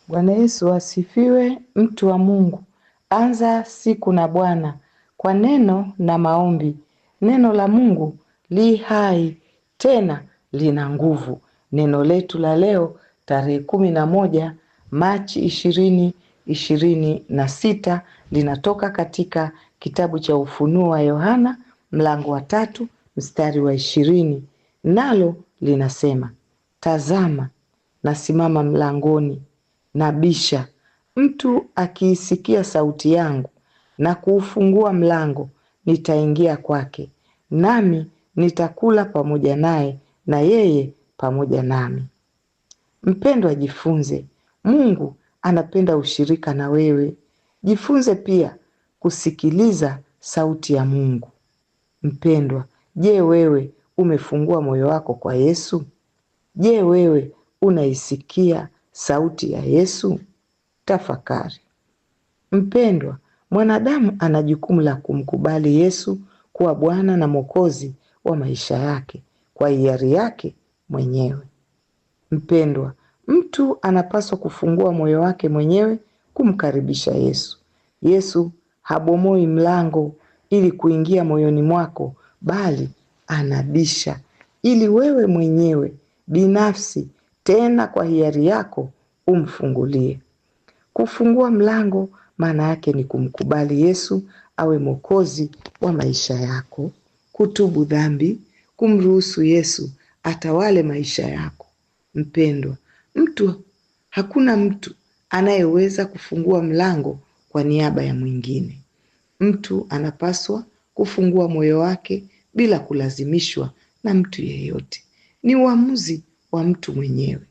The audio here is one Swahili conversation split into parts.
Bwana Yesu asifiwe. Mtu wa Mungu, anza siku na Bwana kwa neno na maombi. Neno la Mungu li hai tena lina nguvu. Neno letu la leo tarehe 11 Machi 2026 linatoka katika kitabu cha Ufunuo wa Yohana mlango wa 3 mstari wa 20, nalo linasema, tazama nasimama mlangoni nabisha, mtu akiisikia sauti yangu na kuufungua mlango, nitaingia kwake, nami nitakula pamoja naye na yeye pamoja nami. Mpendwa, jifunze. Mungu anapenda ushirika na wewe. Jifunze pia kusikiliza sauti ya Mungu. Mpendwa, je, wewe umefungua moyo wako kwa Yesu? Je, wewe unaisikia sauti ya Yesu? Tafakari. Mpendwa, mwanadamu ana jukumu la kumkubali Yesu kuwa Bwana na Mwokozi wa maisha yake kwa hiari yake mwenyewe. Mpendwa, mtu anapaswa kufungua moyo wake mwenyewe kumkaribisha Yesu. Yesu habomoi mlango ili kuingia moyoni mwako, bali anabisha ili wewe mwenyewe binafsi, tena kwa hiari yako, umfungulie. Kufungua mlango maana yake ni kumkubali Yesu awe Mwokozi wa maisha yako, kutubu dhambi, kumruhusu Yesu atawale maisha yako. Mpendwa, hakuna mtu anayeweza kufungua mlango kwa niaba ya mwingine. Mtu anapaswa kufungua moyo wake bila kulazimishwa na mtu yeyote. Ni uamuzi wa mtu mwenyewe.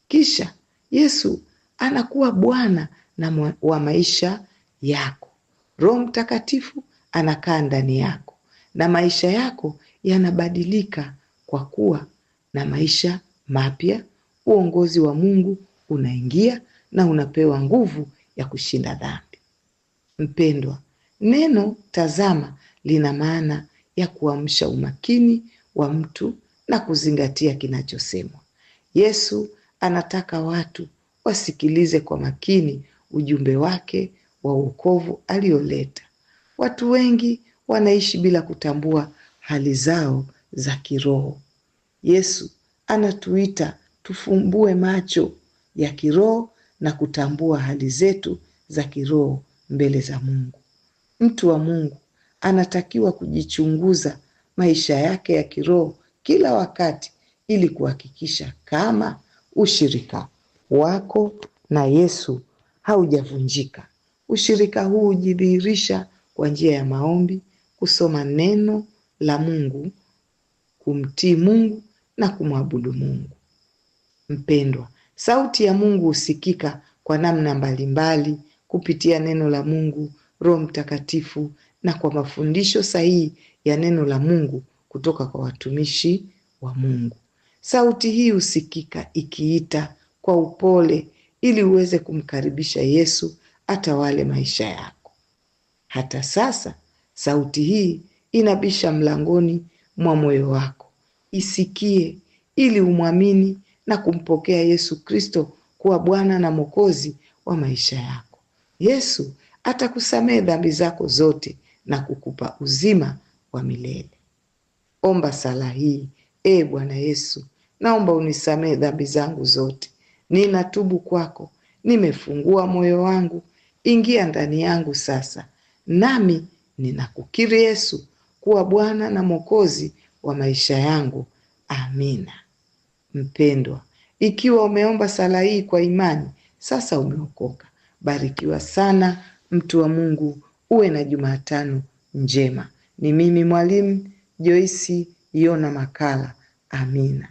Kisha Yesu anakuwa Bwana wa maisha yako. Roho Mtakatifu anakaa ndani yako na maisha yako yanabadilika kwa kuwa na maisha mapya. Uongozi wa Mungu unaingia na unapewa nguvu ya kushinda dhambi. Mpendwa, neno tazama lina maana ya kuamsha umakini wa mtu na kuzingatia kinachosemwa. Yesu anataka watu wasikilize kwa makini ujumbe wake wa wokovu alioleta. Watu wengi wanaishi bila kutambua hali zao za kiroho. Yesu anatuita tufumbue macho ya kiroho na kutambua hali zetu za kiroho mbele za Mungu. Mtu wa Mungu anatakiwa kujichunguza maisha yake ya kiroho kila wakati ili kuhakikisha kama ushirika wako na Yesu haujavunjika. Ushirika huu hujidhihirisha kwa njia ya maombi, kusoma neno la Mungu, kumtii Mungu na kumwabudu Mungu. Mpendwa, sauti ya Mungu husikika kwa namna mbalimbali kupitia neno la Mungu, Roho Mtakatifu na kwa mafundisho sahihi ya neno la Mungu kutoka kwa watumishi wa Mungu. Sauti hii husikika ikiita kwa upole ili uweze kumkaribisha Yesu atawale maisha yako. Hata sasa sauti hii inabisha mlangoni mwa moyo wako. Isikie ili umwamini na kumpokea Yesu Kristo kuwa Bwana na Mwokozi wa maisha yako. Yesu atakusamehe dhambi zako zote na kukupa uzima wa milele. Omba sala hii. Bwana Yesu, naomba unisamehe dhambi zangu zote. Ninatubu kwako. Nimefungua moyo wangu. Ingia ndani yangu sasa. Nami ninakukiri Yesu kuwa Bwana na Mwokozi wa maisha yangu. Amina. Mpendwa, ikiwa umeomba sala hii kwa imani, sasa umeokoka. Barikiwa sana mtu wa Mungu. Uwe na Jumatano njema. Ni mimi mwalimu Joyce Yona Makala. Amina.